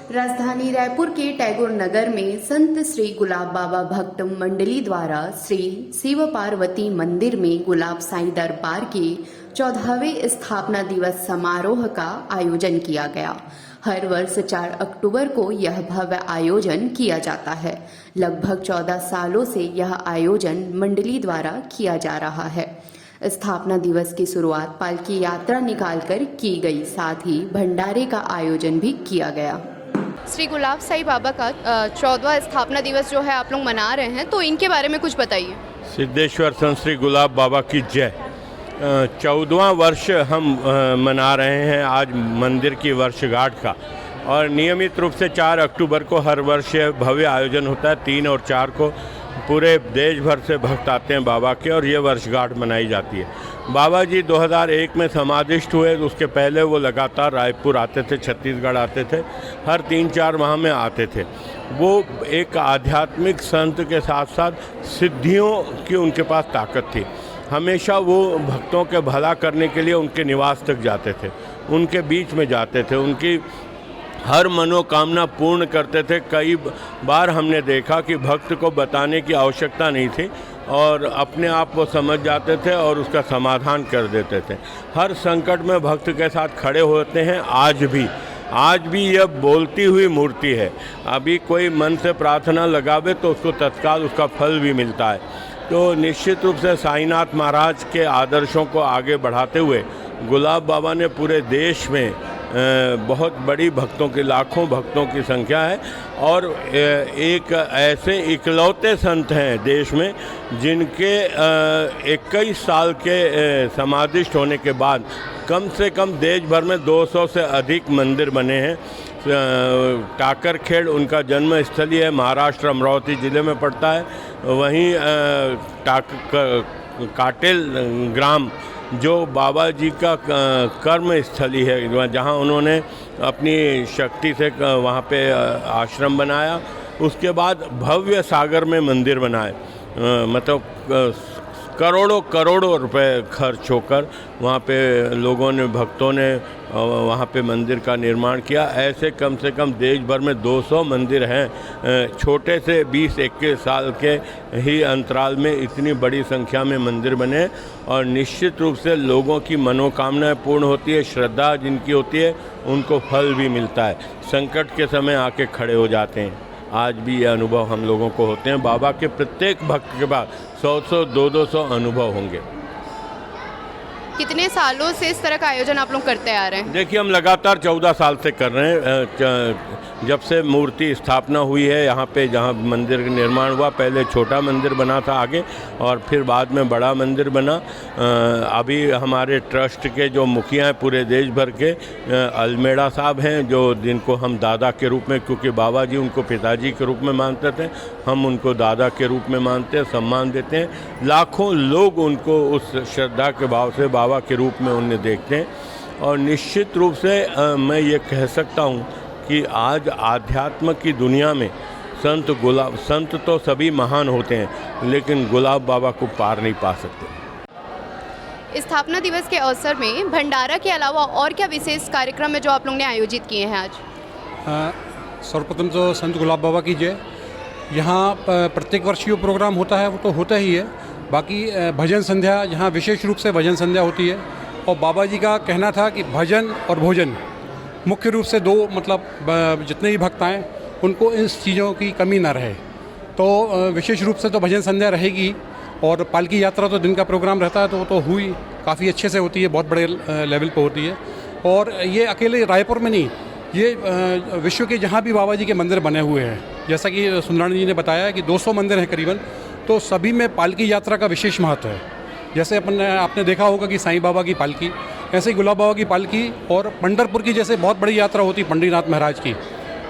राजधानी रायपुर के टैगोर नगर में संत श्री गुलाब बाबा भक्त मंडली द्वारा श्री शिव पार्वती मंदिर में गुलाब साईं दरबार के 14वें स्थापना दिवस समारोह का आयोजन किया गया। हर वर्ष 4 अक्टूबर को यह भव्य आयोजन किया जाता है। लगभग 14 सालों से यह आयोजन मंडली द्वारा किया जा रहा है। स्थापना दिवस की शुरुआत पालकी यात्रा निकालकर की गई, साथ ही भंडारे का आयोजन भी किया गया। श्री गुलाब साईं बाबा का 14वां स्थापना दिवस जो है आप लोग मना रहे हैं, तो इनके बारे में कुछ बताइए। सिद्धेश्वर संत श्री गुलाब बाबा की जय। 14वां वर्ष हम मना रहे हैं आज मंदिर की वर्षगांठ का, और नियमित रूप से 4 अक्टूबर को हर वर्ष भव्य आयोजन होता है। 3 और 4 को पूरे देश भर से भक्त आते हैं बाबा के, और ये वर्षगांठ मनाई जाती है। बाबा जी 2001 में समाधिष्ट हुए, उसके पहले वो लगातार रायपुर आते थे, छत्तीसगढ़ आते थे, हर 3-4 माह में आते थे। वो एक आध्यात्मिक संत के साथ साथ सिद्धियों की उनके पास ताकत थी। हमेशा वो भक्तों के भला करने के लिए उनके निवास तक जाते थे, उनके बीच में जाते थे, उनकी हर मनोकामना पूर्ण करते थे। कई बार हमने देखा कि भक्त को बताने की आवश्यकता नहीं थी और अपने आप वो समझ जाते थे और उसका समाधान कर देते थे। हर संकट में भक्त के साथ खड़े होते हैं। आज भी यह बोलती हुई मूर्ति है। अभी कोई मन से प्रार्थना लगावे तो उसको तत्काल उसका फल भी मिलता है। तो निश्चित रूप से साईनाथ महाराज के आदर्शों को आगे बढ़ाते हुए गुलाब बाबा ने पूरे देश में बहुत बड़ी भक्तों की, लाखों भक्तों की संख्या है, और एक ऐसे इकलौते संत हैं देश में जिनके 21 साल के समाधिष्ट होने के बाद कम से कम देश भर में 200 से अधिक मंदिर बने हैं। टाकरखेड़ उनका जन्म स्थली है, महाराष्ट्र अमरावती ज़िले में पड़ता है। वहीं काटेल ग्राम जो बाबा जी का कर्म स्थली है, जहाँ उन्होंने अपनी शक्ति से वहाँ पे आश्रम बनाया। उसके बाद भव्य सागर में मंदिर बनाए, मतलब करोड़ों रुपए खर्च होकर वहाँ पे लोगों ने, भक्तों ने वहाँ पे मंदिर का निर्माण किया। ऐसे कम से कम देश भर में 200 मंदिर हैं। छोटे से 20-21 साल के ही अंतराल में इतनी बड़ी संख्या में मंदिर बने, और निश्चित रूप से लोगों की मनोकामनाएं पूर्ण होती है। श्रद्धा जिनकी होती है उनको फल भी मिलता है। संकट के समय आके खड़े हो जाते हैं। आज भी ये अनुभव हम लोगों को होते हैं। बाबा के प्रत्येक भक्त के बाद 100-100, 200-200 अनुभव होंगे। कितने सालों से इस तरह का आयोजन आप लोग करते आ रहे हैं? देखिए, हम लगातार 14 साल से कर रहे हैं। जब से मूर्ति स्थापना हुई है यहाँ पे, जहाँ मंदिर का निर्माण हुआ, पहले छोटा मंदिर बना था आगे, और फिर बाद में बड़ा मंदिर बना। अभी हमारे ट्रस्ट के जो मुखिया हैं पूरे देश भर के, अलमेड़ा साहब हैं, जो जिनको हम दादा के रूप में, क्योंकि बाबा जी उनको पिताजी के रूप में मानते थे, हम उनको दादा के रूप में मानते हैं, सम्मान देते हैं। लाखों लोग उनको उस श्रद्धा के भाव से बाबा के रूप में उन्हें देखते हैं। और निश्चित रूप से मैं ये कह सकता हूँ कि आज आध्यात्म की दुनिया में संत तो सभी महान होते हैं, लेकिन गुलाब बाबा को पार नहीं पा सकते। स्थापना दिवस के अवसर में भंडारा के अलावा और क्या विशेष कार्यक्रम है जो आप लोगों ने आयोजित किए हैं आज? सर्वप्रथम तो संत गुलाब बाबा की जय। यहाँ प्रत्येक वर्ष जो प्रोग्राम होता है वो तो होता ही है। बाकी भजन संध्या, यहाँ विशेष रूप से भजन संध्या होती है। और बाबा जी का कहना था कि भजन और भोजन मुख्य रूप से 2, मतलब जितने भी भक्त आएँ उनको इन चीज़ों की कमी ना रहे। तो विशेष रूप से तो भजन संध्या रहेगी, और पालकी यात्रा तो दिन का प्रोग्राम रहता है, तो वो तो हुई काफ़ी अच्छे से होती है, बहुत बड़े लेवल पर होती है। और ये अकेले रायपुर में नहीं, ये विश्व के जहाँ भी बाबा जी के मंदिर बने हुए हैं, जैसा कि सुंदरानी जी ने बताया कि 200 मंदिर हैं करीबन, तो सभी में पालकी यात्रा का विशेष महत्व है। जैसे आपने देखा होगा कि साईं बाबा की पालकी, ऐसे ही गुलाब बाबा की पालकी, और पंढरपुर की जैसे बहुत बड़ी यात्रा होती है पंडरीनाथ महाराज की,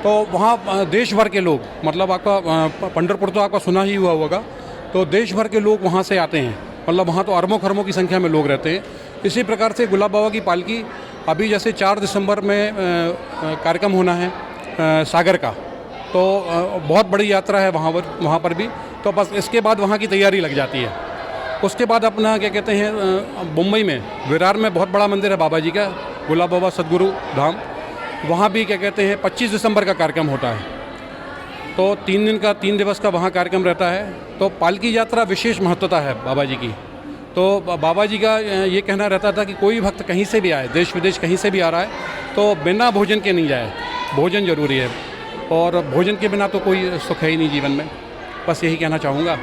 तो वहाँ देश भर के लोग, मतलब आपका पंढरपुर तो आपका सुना ही हुआ होगा, तो देश भर के लोग वहाँ से आते हैं। मतलब वहाँ तो अरबों खरबों की संख्या में लोग रहते हैं। इसी प्रकार से गुलाब बाबा की पालकी अभी जैसे 4 दिसंबर में कार्यक्रम होना है सागर का, तो बहुत बड़ी यात्रा है वहाँ पर भी। तो बस इसके बाद वहाँ की तैयारी लग जाती है। उसके बाद अपना क्या कहते हैं, मुंबई में विरार में बहुत बड़ा मंदिर है बाबा जी का, गुलाब बाबा सदगुरु धाम। वहाँ भी क्या कहते हैं 25 दिसंबर का कार्यक्रम होता है। तो 3 दिवस का वहाँ कार्यक्रम रहता है। तो पालकी यात्रा विशेष महत्वता है बाबा जी की। तो बाबा जी का ये कहना रहता था कि कोई भक्त कहीं से भी आए, देश विदेश कहीं से भी आ रहा है तो बिना भोजन के नहीं जाए, भोजन ज़रूरी है, और भोजन के बिना तो कोई सुख है ही नहीं जीवन में। बस यही कहना चाहूँगा,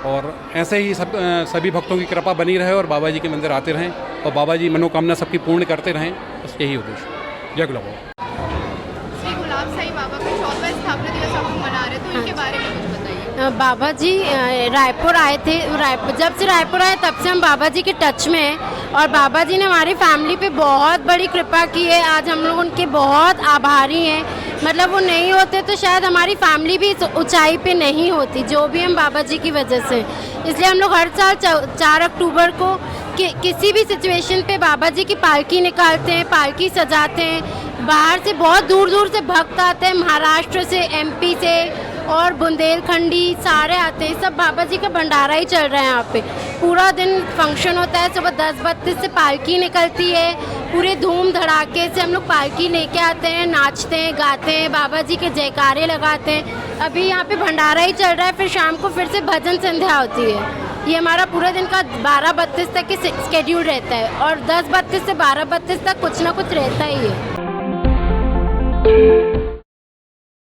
और ऐसे ही सभी भक्तों की कृपा बनी रहे और बाबा जी के मंदिर आते रहें और बाबा जी मनोकामना सबकी पूर्ण करते रहें, बस यही उद्देश्य। जय गुलाब बाबा। श्री गुलाब साई बाबा का 14वां स्थापना दिवस आप लोग मना रहे हैं, तो इनके बारे में कुछ बताइए। बाबा जी रायपुर आए थे। जब से रायपुर आए तब से हम बाबा जी के टच में हैं, और बाबा जी ने हमारी फैमिली पे बहुत बड़ी कृपा की है। आज हम लोग उनके बहुत आभारी हैं। मतलब वो नहीं होते तो शायद हमारी फैमिली भी इस ऊंचाई पे नहीं होती, जो भी हम बाबा जी की वजह से। इसलिए हम लोग हर साल 4 अक्टूबर को किसी भी सिचुएशन पे बाबा जी की पालकी निकालते हैं, पालकी सजाते हैं। बाहर से बहुत दूर दूर से भक्त आते हैं, महाराष्ट्र से, MP से और बुंदेलखंडी सारे आते हैं। सब बाबा जी का भंडारा ही चल रहा है यहाँ पे। पूरा दिन फंक्शन होता है। सुबह 10:32 से पालकी निकलती है। पूरे धूम धड़ाके से हम लोग पालकी लेके आते हैं, नाचते हैं, गाते हैं, बाबा जी के जयकारे लगाते हैं। अभी यहाँ पे भंडारा ही चल रहा है, फिर शाम को फिर से भजन संध्या होती है। ये हमारा पूरे दिन का 12:32 तक के स्केड्यूल रहता है, और 10:32 से 12:32 तक कुछ ना कुछ रहता ही है।